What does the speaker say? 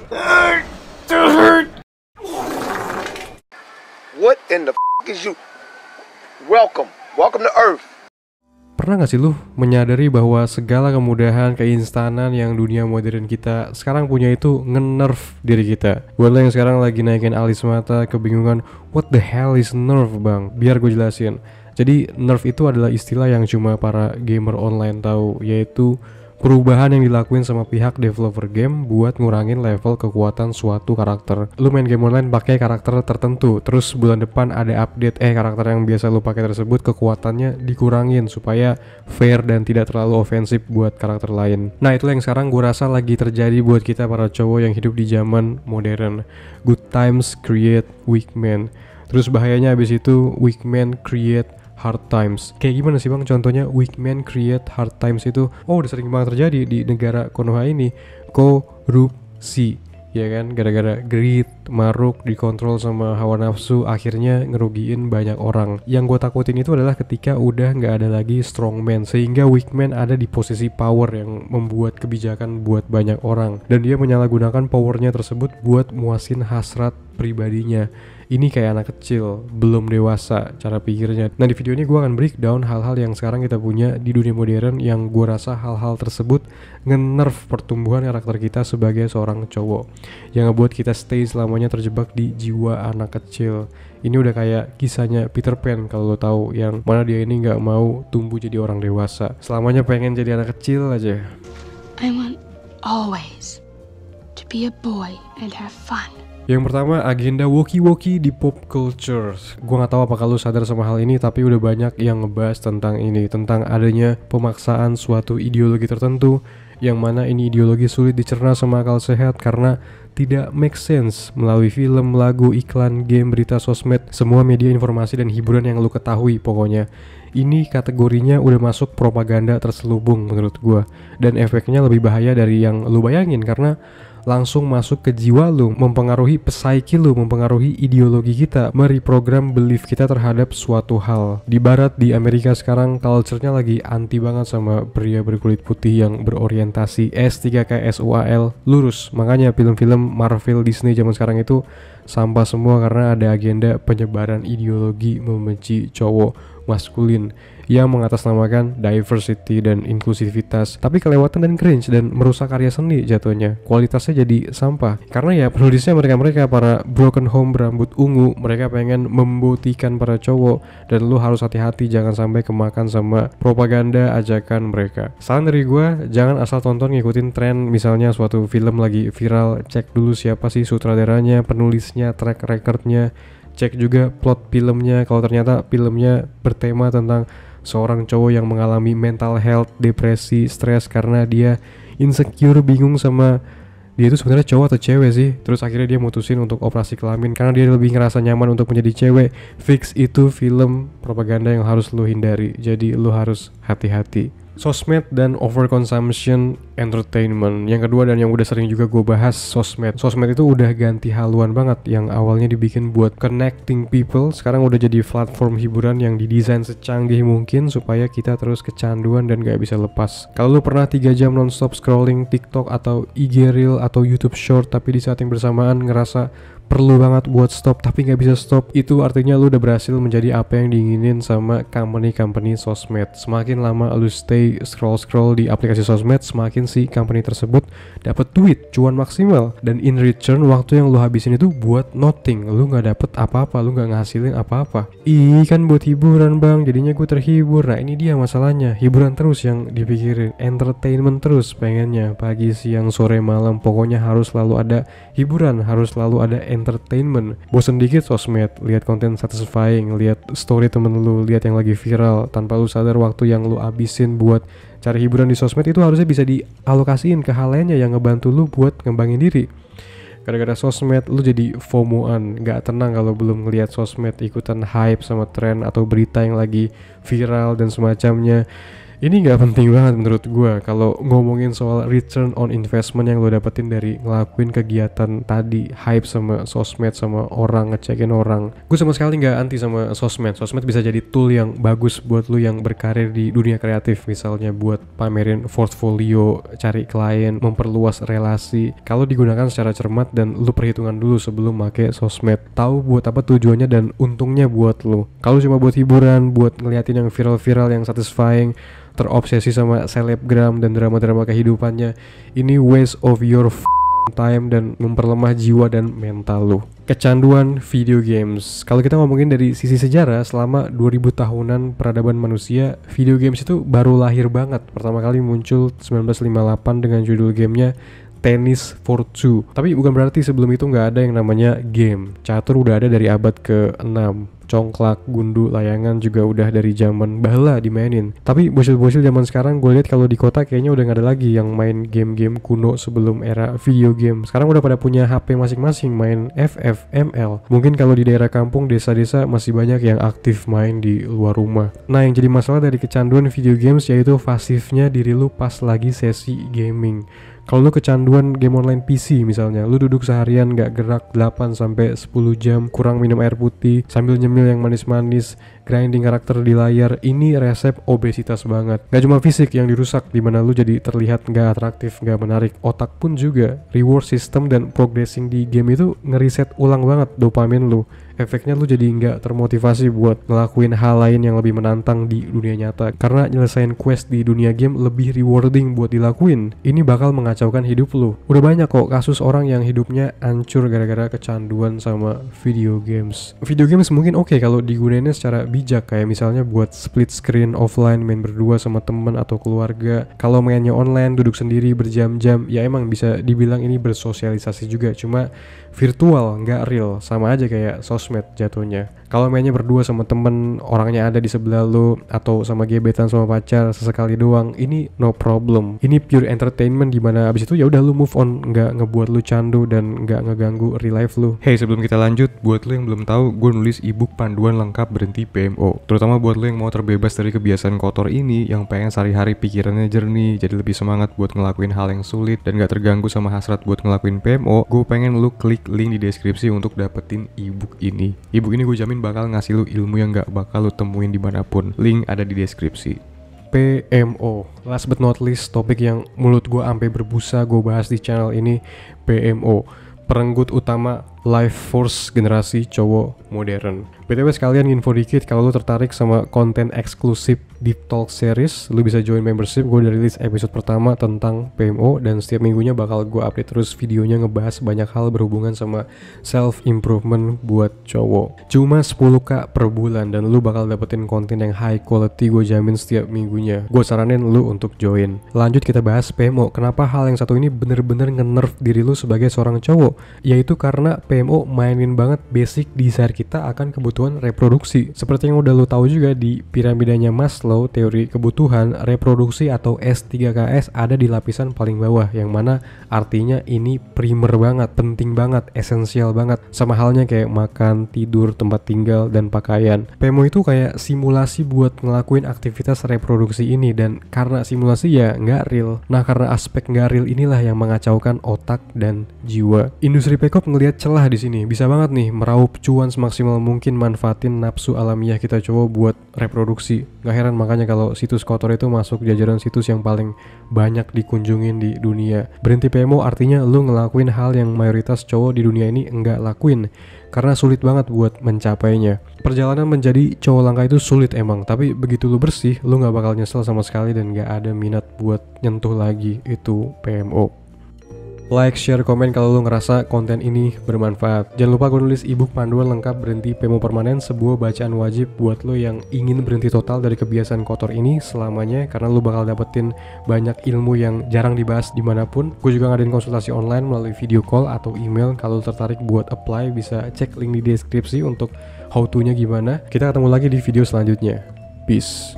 What in the is you? Welcome to Earth. Pernah gak sih lu menyadari bahwa segala kemudahan, keinstanan yang dunia modern kita sekarang punya itu nge-nerf diri kita? Buat lo yang sekarang lagi naikin alis mata, kebingungan, what the hell is nerf bang? Biar gue jelasin. Jadi nerf itu adalah istilah yang cuma para gamer online tahu, yaitu perubahan yang dilakuin sama pihak developer game buat ngurangin level kekuatan suatu karakter. Lu main game online pakai karakter tertentu, terus bulan depan ada update, karakter yang biasa lu pakai tersebut kekuatannya dikurangin supaya fair dan tidak terlalu ofensif buat karakter lain. Nah, itulah yang sekarang gue rasa lagi terjadi buat kita para cowok yang hidup di zaman modern. Good times create weak men. Terus bahayanya abis itu weak men create hard times. Kayak gimana sih bang contohnya weak men create hard times itu? Oh, udah sering banget terjadi di negara Konoha ini. Korupsi, ya kan? Gara-gara greed, maruk, dikontrol sama hawa nafsu, akhirnya ngerugiin banyak orang. Yang gue takutin itu adalah ketika udah nggak ada lagi strong man, sehingga weak man ada di posisi power yang membuat kebijakan buat banyak orang, dan dia menyalahgunakan powernya tersebut buat muasin hasrat pribadinya. Ini kayak anak kecil, belum dewasa cara pikirnya. Nah, di video ini gue akan breakdown hal-hal yang sekarang kita punya di dunia modern yang gue rasa hal-hal tersebut nge-nerf pertumbuhan karakter kita sebagai seorang cowok, yang ngebuat kita stay selamanya terjebak di jiwa anak kecil. Ini udah kayak kisahnya Peter Pan kalau lo tahu, yang mana dia ini nggak mau tumbuh jadi orang dewasa, selamanya pengen jadi anak kecil aja. I want always to be a boy and have fun. Yang pertama, agenda woki-woki di pop culture. Gue gak tahu apakah lu sadar sama hal ini, tapi udah banyak yang ngebahas tentang ini, tentang adanya pemaksaan suatu ideologi tertentu, yang mana ini ideologi sulit dicerna sama akal sehat karena tidak make sense melalui film, lagu, iklan, game, berita, sosmed, semua media informasi dan hiburan yang lu ketahui pokoknya. Ini kategorinya udah masuk propaganda terselubung menurut gue, dan efeknya lebih bahaya dari yang lu bayangin karena langsung masuk ke jiwa lu, mempengaruhi psyche lu, mempengaruhi ideologi kita, mereprogram belief kita terhadap suatu hal. Di barat, di Amerika sekarang culture-nya lagi anti banget sama pria berkulit putih yang berorientasi S3K-SUAL lurus. Makanya film-film Marvel, Disney zaman sekarang itu sampah semua karena ada agenda penyebaran ideologi membenci cowok maskulin yang mengatasnamakan diversity dan inklusivitas, tapi kelewatan dan cringe dan merusak karya seni jatuhnya. Kualitasnya jadi sampah karena ya penulisnya mereka para broken home berambut ungu, mereka pengen membuktikan para cowok, dan lu harus hati-hati jangan sampai kemakan sama propaganda ajakan mereka. Saran dari gue, jangan asal tonton ngikutin tren. Misalnya suatu film lagi viral, cek dulu siapa sih sutradaranya, penulisnya, track recordnya, cek juga plot filmnya. Kalau ternyata filmnya bertema tentang seorang cowok yang mengalami mental health, depresi, stres karena dia insecure, bingung sama dia itu sebenarnya cowok atau cewek sih, terus akhirnya dia mutusin untuk operasi kelamin karena dia lebih ngerasa nyaman untuk menjadi cewek, fix itu film propaganda yang harus lu hindari. Jadi lu harus hati-hati. Sosmed dan overconsumption entertainment. Yang kedua dan yang udah sering juga gue bahas, sosmed. Sosmed itu udah ganti haluan banget. Yang awalnya dibikin buat connecting people, sekarang udah jadi platform hiburan yang didesain secanggih mungkin supaya kita terus kecanduan dan gak bisa lepas. Kalau lu pernah 3 jam nonstop scrolling TikTok atau IG Reel atau YouTube Short, tapi di saat yang bersamaan ngerasa perlu banget buat stop tapi nggak bisa stop, itu artinya lu udah berhasil menjadi apa yang diinginin sama company sosmed. Semakin lama lu stay scroll di aplikasi sosmed, semakin si company tersebut dapat duit, cuan maksimal, dan in return waktu yang lu habisin itu buat nothing. Lu nggak dapet apa-apa, lu nggak ngasilin apa-apa. Ih, kan buat hiburan bang, jadinya gue terhibur. Nah ini dia masalahnya, hiburan terus yang dipikirin, entertainment terus pengennya, pagi, siang, sore, malam, pokoknya harus selalu ada hiburan, harus selalu ada entertainment. Bosen dikit sosmed, lihat konten satisfying, lihat story temen lu, lihat yang lagi viral, tanpa lu sadar waktu yang lu abisin buat cari hiburan di sosmed itu harusnya bisa dialokasiin ke hal lainnya yang ngebantu lu buat ngembangin diri. Gara-gara sosmed lu jadi FOMO-an, gak tenang kalau belum ngeliat sosmed, ikutan hype sama tren atau berita yang lagi viral dan semacamnya. Ini nggak penting banget menurut gue kalau ngomongin soal return on investment yang lo dapetin dari ngelakuin kegiatan tadi, hype sama sosmed, sama orang, ngecekin orang. Gue sama sekali nggak anti sama sosmed. Sosmed bisa jadi tool yang bagus buat lo yang berkarir di dunia kreatif, misalnya buat pamerin portfolio, cari klien, memperluas relasi. Kalau digunakan secara cermat dan lo perhitungan dulu sebelum make sosmed, tahu buat apa tujuannya dan untungnya buat lo. Kalau cuma buat hiburan, buat ngeliatin yang viral-viral yang satisfying, terobsesi sama selebgram dan drama-drama kehidupannya, ini waste of your time dan memperlemah jiwa dan mental lo. Kecanduan video games. Kalau kita ngomongin dari sisi sejarah, selama 2000 tahunan peradaban manusia, video games itu baru lahir banget. Pertama kali muncul 1958 dengan judul gamenya Tennis for Two. Tapi bukan berarti sebelum itu nggak ada yang namanya game. Catur udah ada dari abad ke-6. Congklak, gundu, layangan juga udah dari zaman baheula dimainin. Tapi bocil-bocil zaman sekarang gue lihat kalau di kota kayaknya udah gak ada lagi yang main game-game kuno sebelum era video game. Sekarang udah pada punya HP masing-masing main FF, ML. Mungkin kalau di daerah kampung, desa-desa masih banyak yang aktif main di luar rumah. Nah, yang jadi masalah dari kecanduan video games yaitu pasifnya diri lu pas lagi sesi gaming. Kalau lu kecanduan game online PC misalnya, lu duduk seharian gak gerak 8-10 jam, kurang minum air putih, sambil nyemil yang manis-manis, grinding karakter di layar, ini resep obesitas banget. Gak cuma fisik yang dirusak, dimana lu jadi terlihat gak atraktif, gak menarik, otak pun juga. Reward system dan progressing di game itu ngeriset ulang banget dopamin lu. Efeknya lu jadi nggak termotivasi buat ngelakuin hal lain yang lebih menantang di dunia nyata, karena nyelesain quest di dunia game lebih rewarding buat dilakuin. Ini bakal mengacaukan hidup lu. Udah banyak kok kasus orang yang hidupnya hancur gara-gara kecanduan sama video games. Video games mungkin oke kalau digunainnya secara bijak, kayak misalnya buat split screen offline, main berdua sama temen atau keluarga. Kalau mainnya online duduk sendiri berjam-jam, ya emang bisa dibilang ini bersosialisasi juga, cuma virtual, nggak real, sama aja kayak sosmed jatuhnya. Kalau mainnya berdua sama temen, orangnya ada di sebelah lu, atau sama gebetan sama pacar sesekali doang, ini no problem. Ini pure entertainment, dimana abis itu ya udah lu move on, nggak ngebuat lu candu dan nggak ngeganggu real life lu. Hey, sebelum kita lanjut, buat lu yang belum tahu, gue nulis ebook panduan lengkap berhenti PMO. Terutama buat lu yang mau terbebas dari kebiasaan kotor ini, yang pengen sehari-hari pikirannya jernih, jadi lebih semangat buat ngelakuin hal yang sulit dan nggak terganggu sama hasrat buat ngelakuin PMO. Gue pengen lu klik link di deskripsi untuk dapetin ebook ini. Ebook ini gue jamin bakal ngasih lu ilmu yang gak bakal lu temuin dimanapun. Link ada di deskripsi. PMO, last but not least, topik yang mulut gue sampai berbusa gue bahas di channel ini. PMO, perenggut utama life force generasi cowok modern. BTW sekalian info dikit, kalau lu tertarik sama konten eksklusif Deep Talk Series, lu bisa join membership. Gue udah rilis episode pertama tentang PMO, dan setiap minggunya bakal gue update terus videonya ngebahas banyak hal berhubungan sama self improvement buat cowok. Cuma 10k per bulan dan lu bakal dapetin konten yang high quality, gue jamin setiap minggunya. Gue saranin lu untuk join. Lanjut kita bahas PMO. Kenapa hal yang satu ini bener-bener nge-nerf diri lu sebagai seorang cowok? Yaitu karena PMO mainin banget basic desire kita akan kebutuhan reproduksi. Seperti yang udah lu tahu juga di piramidanya Maslow, teori kebutuhan, reproduksi atau S3KS ada di lapisan paling bawah, yang mana artinya ini primer banget, penting banget, esensial banget. Sama halnya kayak makan, tidur, tempat tinggal, dan pakaian. PMO itu kayak simulasi buat ngelakuin aktivitas reproduksi ini, dan karena simulasi ya nggak real. Nah, karena aspek nggak real inilah yang mengacaukan otak dan jiwa. Industri P-pop ngelihat celah di sini. Bisa banget nih meraup cuan semaksimal mungkin, manfaatin nafsu alamiah kita cowok buat reproduksi. Gak heran makanya kalau situs kotor itu masuk jajaran situs yang paling banyak dikunjungin di dunia. Berhenti PMO artinya lu ngelakuin hal yang mayoritas cowok di dunia ini enggak lakuin, karena sulit banget buat mencapainya. Perjalanan menjadi cowok langka itu sulit emang, tapi begitu lu bersih, lu gak bakal nyesel sama sekali dan gak ada minat buat nyentuh lagi itu PMO. Like, share, komen kalau lu ngerasa konten ini bermanfaat. Jangan lupa gue nulis ebook panduan lengkap berhenti PMO permanen, sebuah bacaan wajib buat lo yang ingin berhenti total dari kebiasaan kotor ini selamanya, karena lu bakal dapetin banyak ilmu yang jarang dibahas dimanapun. Gue juga ngadain konsultasi online melalui video call atau email. Kalau tertarik buat apply, bisa cek link di deskripsi untuk how to-nya gimana. Kita ketemu lagi di video selanjutnya. Peace.